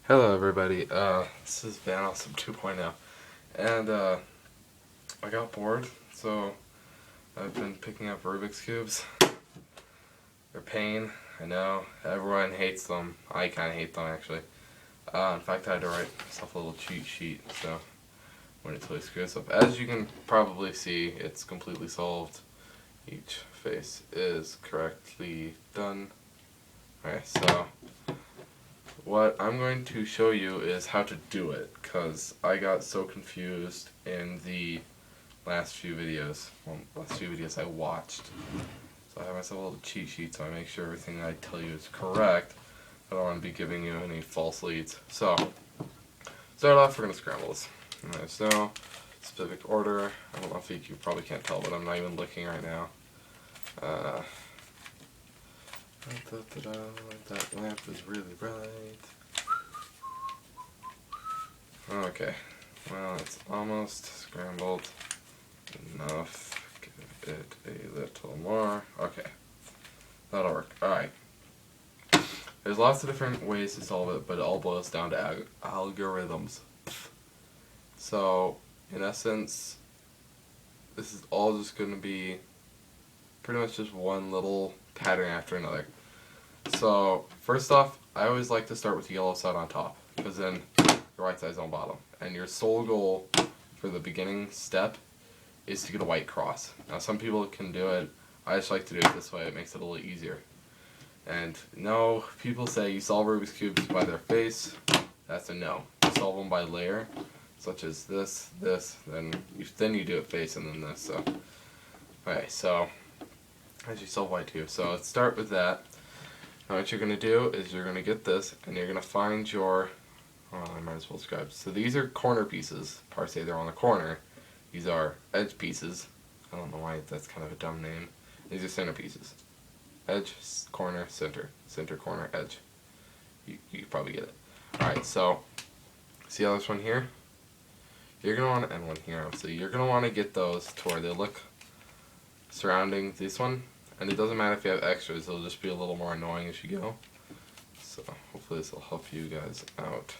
Hello everybody, this is Van Awesome 2.0, and I got bored, so I've been picking up Rubik's Cubes. They're pain, I know, everyone hates them. I kinda hate them actually. In fact, I had to write myself a little cheat sheet, so when it totally screws up. As you can probably see, it's completely solved. Each face is correctly done. Alright, so what I'm going to show you is how to do it, because I got so confused in the last few videos I watched. So I have myself a little cheat sheet so I make sure everything I tell you is correct. I don't want to be giving you any false leads. So, start off, we're going to scramble this. There's no specific order. I don't know if you probably can't tell, but I'm not even looking right now. That lamp is really bright. Okay, well, it's almost scrambled enough. Give it a little more. Okay, that'll work. Alright. There's lots of different ways to solve it, but it all boils down to algorithms. So, in essence, this is all just going to be pretty much just one little pattern after another. So, first off, I always like to start with the yellow side on top, because then your white side's on bottom. And your sole goal for the beginning step is to get a white cross. Now, some people can do it. I just like to do it this way. It makes it a little easier. And no, people say you solve Rubik's Cubes by their face. That's a no. You solve them by layer, such as this, then you do it face, and then this. So, okay, so as you solve white cube. So let's start with that. Now what you're going to do is you're going to get this, and you're going to find your, I might as well describe. So these are corner pieces. Parts say they're on the corner. These are edge pieces. I don't know why that's kind of a dumb name. These are center pieces. Edge, corner, center. Center, corner, edge. You probably get it. Alright, so see how this one here? You're going to want to, and one here, so you're going to want to get those to where they look surrounding this one. And it doesn't matter if you have extras, it'll just be a little more annoying as you go. So hopefully this will help you guys out.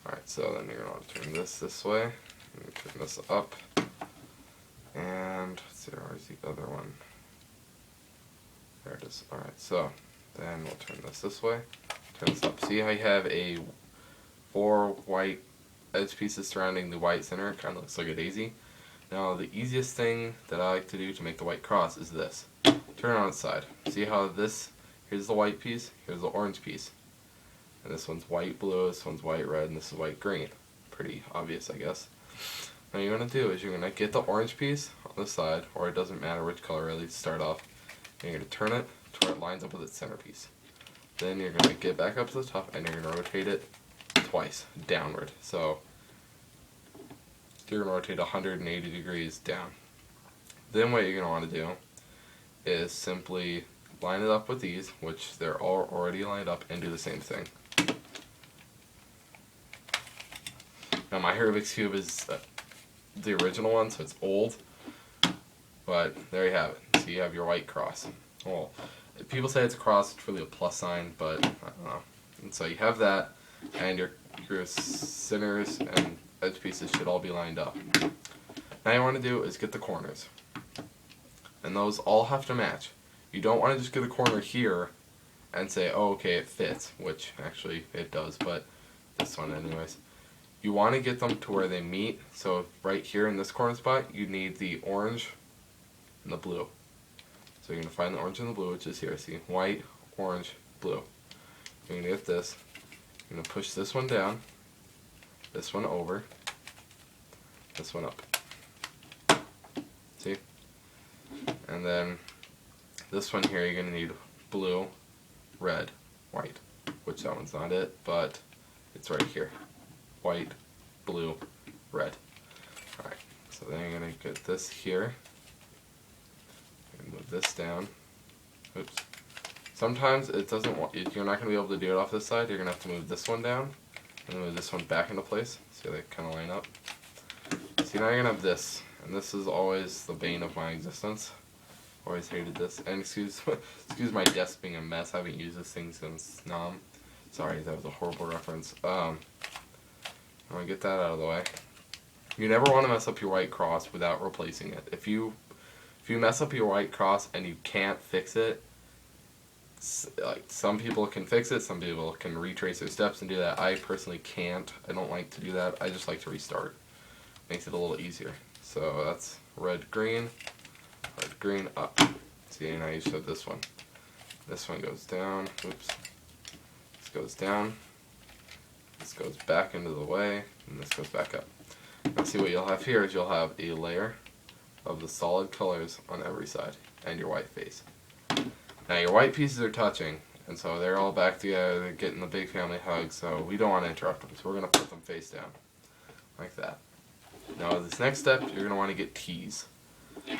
Alright, so then you're going to want to turn this way. And turn this up. And let's see, where's the other one? There it is. Alright, so then we'll turn this way. Turn this up. See how you have 4 white edge pieces surrounding the white center? It kind of looks like a daisy. Now the easiest thing that I like to do to make the white cross is this. Turn it on its side. See how here's the white piece, here's the orange piece. And this one's white blue, this one's white red, and this is white green. Pretty obvious, I guess. Now what you're going to do is you're going to get the orange piece on the side, or it doesn't matter which color really to start off. And you're going to turn it to where it lines up with its centerpiece. Then you're going to get back up to the top and you're going to rotate it twice, downward. So you're going to rotate 180 degrees down. Then what you're going to want to do is simply line it up with these, which they're all already lined up, and do the same thing. Now my Rubik's Cube is the original one, so it's old, but there you have it. So you have your white cross. Well, people say it's a cross, it's really a plus sign, but I don't know. And so you have that, and your centers and edge pieces should all be lined up. Now you want to do is get the corners. And those all have to match. You don't want to just get a corner here and say, oh, okay, it fits, which actually it does, but this one anyways. You want to get them to where they meet, so right here in this corner spot, you need the orange and the blue. So you're going to find the orange and the blue, which is here. See, white, orange, blue. You're going to get this. You're going to push this one down, this one over, this one up. See? And then this one here, you're going to need blue, red, white. Which that one's not it, but it's right here. White, blue, red. Alright, so then you're going to get this here. Move this down. Oops. Sometimes it doesn't want, you're not going to be able to do it off this side. You're going to have to move this one down and then move this one back into place. See how they kind of line up? See, now you're going to have this. And this is always the bane of my existence. Always hated this. And excuse my desk being a mess. I haven't used this thing since NOM. Sorry, that was a horrible reference. I'm going to get that out of the way. You never want to mess up your white cross without replacing it. If you mess up your white cross and you can't fix it, like some people can fix it, some people can retrace their steps and do that. I personally can't. I don't like to do that. I just like to restart. Makes it a little easier. So that's red, green, up. See, now you showed this one. This one goes down. Oops. This goes down. This goes back into the way, and this goes back up. Now see, what you'll have here is you'll have a layer of the solid colors on every side, and your white face. Now your white pieces are touching, and so they're all back together, they're getting the big family hug, so we don't want to interrupt them, so we're going to put them face down, like that. Now this next step, you're going to want to get T's.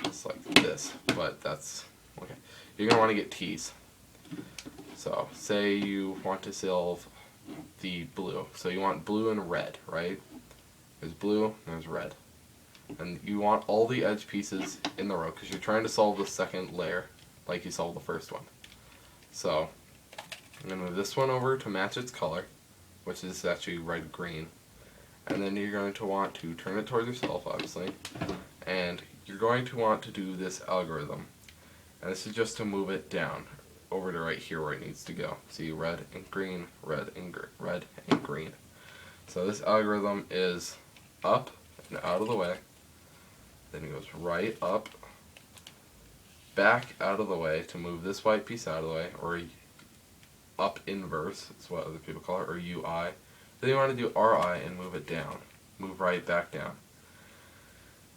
Just like this, but that's, okay. You're going to want to get T's. So, say you want to solve the blue. So you want blue and red, right? There's blue, and there's red. And you want all the edge pieces in the row, because you're trying to solve the second layer, like you solved the first one. So, I'm going to move this one over to match its color, which is actually red-green. And then you're going to want to turn it towards yourself, obviously. And you're going to want to do this algorithm. And this is just to move it down, over to right here where it needs to go. See, red and green, red and red and green. So this algorithm is up and out of the way. Then it goes right, up, back out of the way to move this white piece out of the way, or up inverse, is what other people call it, or UI. Then you want to do RI and move it down. Move right back down.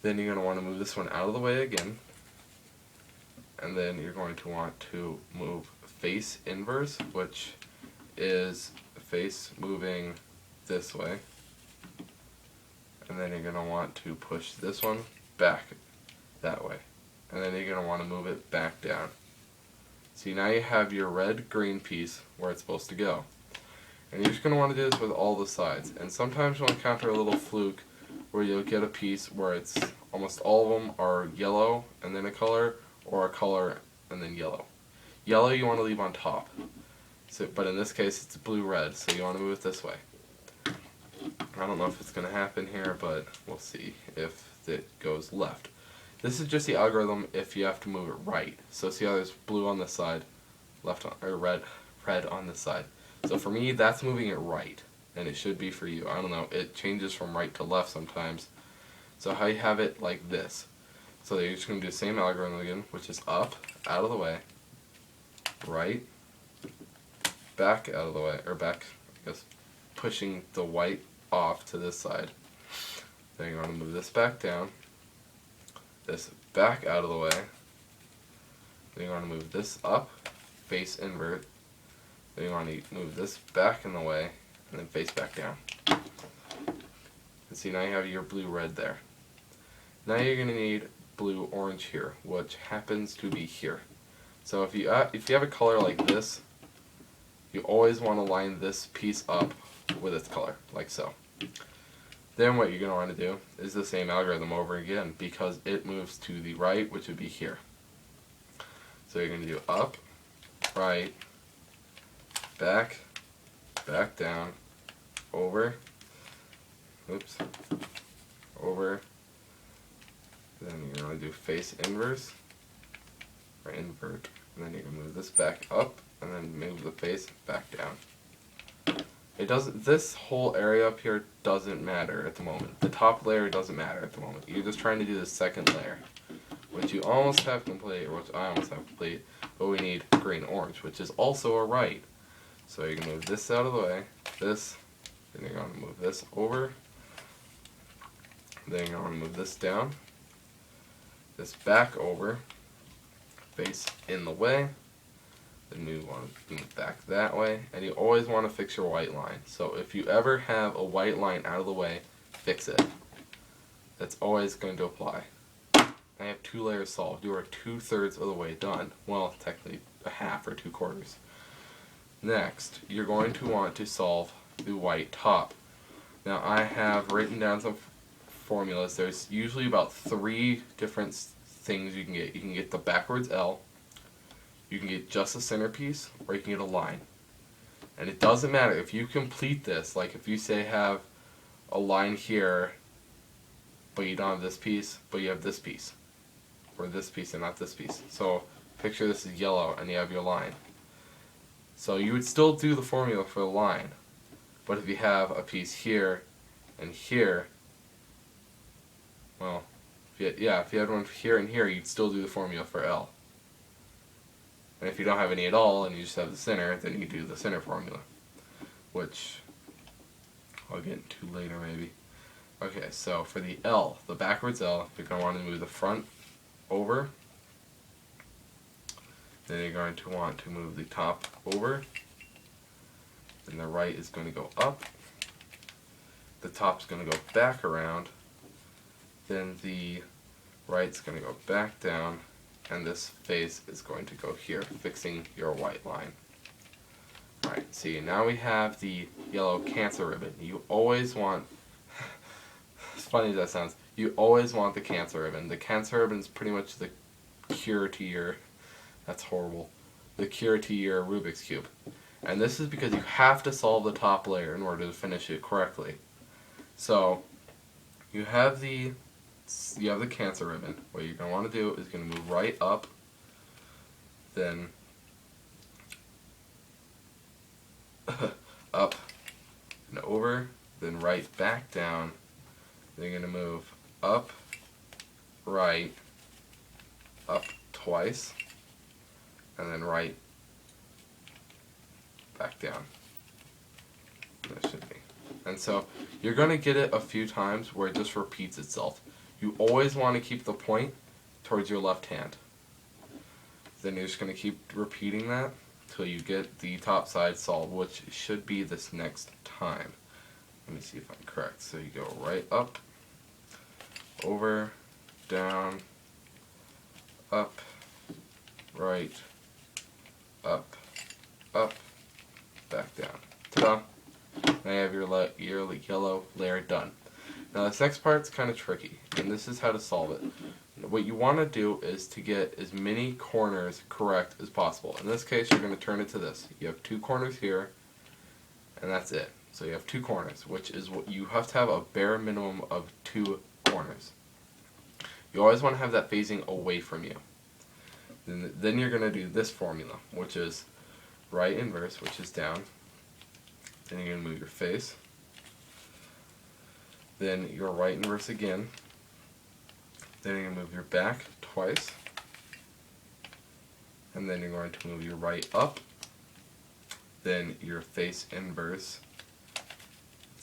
Then you're going to want to move this one out of the way again. And then you're going to want to move face inverse, which is face moving this way. And then you're going to want to push this one back that way. And then you're going to want to move it back down. See, now you have your red-green piece where it's supposed to go. And you're just going to want to do this with all the sides. And sometimes you'll encounter a little fluke where you'll get a piece where it's almost all of them are yellow and then a color, or a color and then yellow. Yellow you want to leave on top. So, but in this case it's blue-red, so you want to move it this way. I don't know if it's going to happen here, but we'll see if it goes left. This is just the algorithm if you have to move it right. So see how there's blue on this side, left on, or red on this side. So for me, that's moving it right, and it should be for you. I don't know, it changes from right to left sometimes. So how you have it like this. So you're just going to do the same algorithm again, which is up, out of the way, right, back out of the way, or back, I guess, pushing the white off to this side. Then you want to move this back down, this back out of the way, then you want to move this up, face invert, then you want to move this back in the way, and then face back down. And see, now you have your blue-red there. Now you're going to need blue-orange here, which happens to be here. So if you have a color like this, you always want to line this piece up with its color, like so. Then what you're going to want to do is the same algorithm over again, because it moves to the right, which would be here. So you're going to do up, right, back, back down, over, oops, over, then you're going to do face inverse, or invert, and then you're going to move this back up, and then move the face back down. It doesn't, this whole area up here doesn't matter at the moment. The top layer doesn't matter at the moment. You're just trying to do the second layer, which you almost have complete, or which I almost have complete, but we need green-orange, which is also a right. So you can move this out of the way, this, then you're going to move this over, then you're going to move this down, this back over, face in the way, then you want to move back that way, and you always want to fix your white line. So if you ever have a white line out of the way, fix it. That's always going to apply. I have 2 layers solved. You are 2/3 of the way done. Well, technically a half or 3/4. Next, you're going to want to solve the white top. Now I have written down some formulas. There's usually about 3 different things you can get. You can get the backwards L, you can get just a centerpiece, or you can get a line. And it doesn't matter if you complete this, like if you say have a line here, but you don't have this piece, but you have this piece, or this piece and not this piece. So picture this is yellow and you have your line. So you would still do the formula for the line, but if you have a piece here and here, well, if you had one here and here, you'd still do the formula for L. And if you don't have any at all and you just have the center, then you do the center formula, which I'll get into later maybe. Okay, so for the L, the backwards L, you're going to want to move the front over. Then you're going to want to move the top over. Then the right is going to go up. The top's going to go back around. Then the right's going to go back down. And this face is going to go here, fixing your white line. Alright, see, now we have the yellow cancer ribbon. You always want, as funny as that sounds, you always want the cancer ribbon. The cancer ribbon is pretty much the cure to your, that's horrible, the cure to your Rubik's Cube. And this is because you have to solve the top layer in order to finish it correctly. So, you have the cancer ribbon. What you're going to want to do is going to move right up, then up and over, then right back down. Then you're going to move up, right, up twice, and then right, back down. That should be. And so you're going to get it a few times where it just repeats itself. You always want to keep the point towards your left hand. Then you're just going to keep repeating that until you get the top side solved, which should be this next time. Let me see if I'm correct. So you go right up, over, down, up, right, up, up, back down. Ta-da! Now you have your yellow layer done. Now this next part's kind of tricky, and this is how to solve it. What you want to do is to get as many corners correct as possible. In this case, you're going to turn it to this. You have 2 corners here, and that's it. So you have 2 corners, which is what you have to have a bare minimum of 2 corners. You always want to have that facing away from you. Then you're going to do this formula, which is right inverse, which is down. Then you're going to move your face. Then your right inverse again. Then you're going to move your back twice. And then you're going to move your right up. Then your face inverse.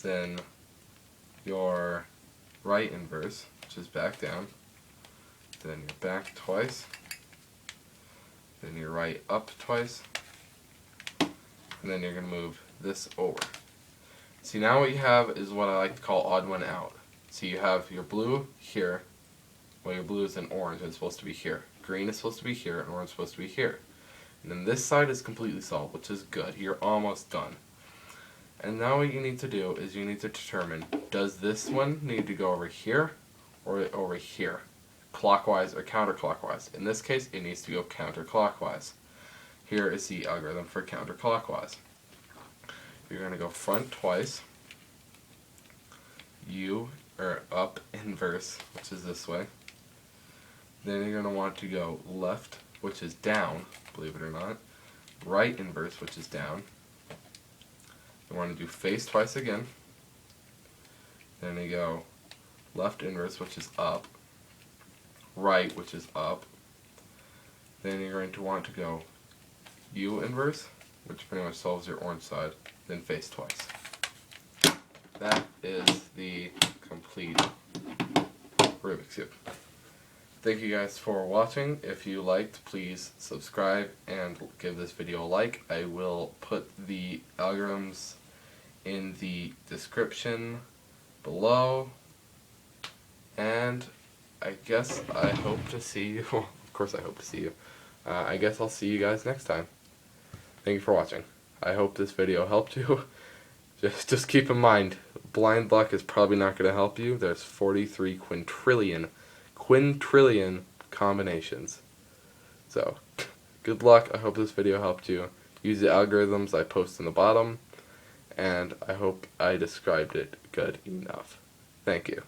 Then your right inverse, which is back down. Then your back twice. Then your right up twice. And then you're going to move this over. See, now what you have is what I like to call odd one out. So you have your blue here. Well, your blue is an orange, and it's supposed to be here. Green is supposed to be here, and orange is supposed to be here. And then this side is completely solved, which is good. You're almost done. And now what you need to do is you need to determine, does this one need to go over here or over here? Clockwise or counterclockwise? In this case, it needs to go counterclockwise. Here is the algorithm for counterclockwise. You're going to go front twice, up inverse, which is this way. Then you're going to want to go left, which is down, believe it or not, right inverse, which is down. You want to do face twice again. Then you go left inverse, which is up, right, which is up. Then you're going to want to go U inverse, which pretty much solves your orange side, then face twice. That is the complete Rubik's Cube. Thank you guys for watching. If you liked, please subscribe and give this video a like. I will put the algorithms in the description below. And I guess I hope to see you. Well, of course I hope to see you. I guess I'll see you guys next time. Thank you for watching. I hope this video helped you. Just keep in mind, blind luck is probably not going to help you. There's 43 quintillion combinations. So, good luck. I hope this video helped you. use the algorithms I post in the bottom, and I hope I described it good enough. Thank you.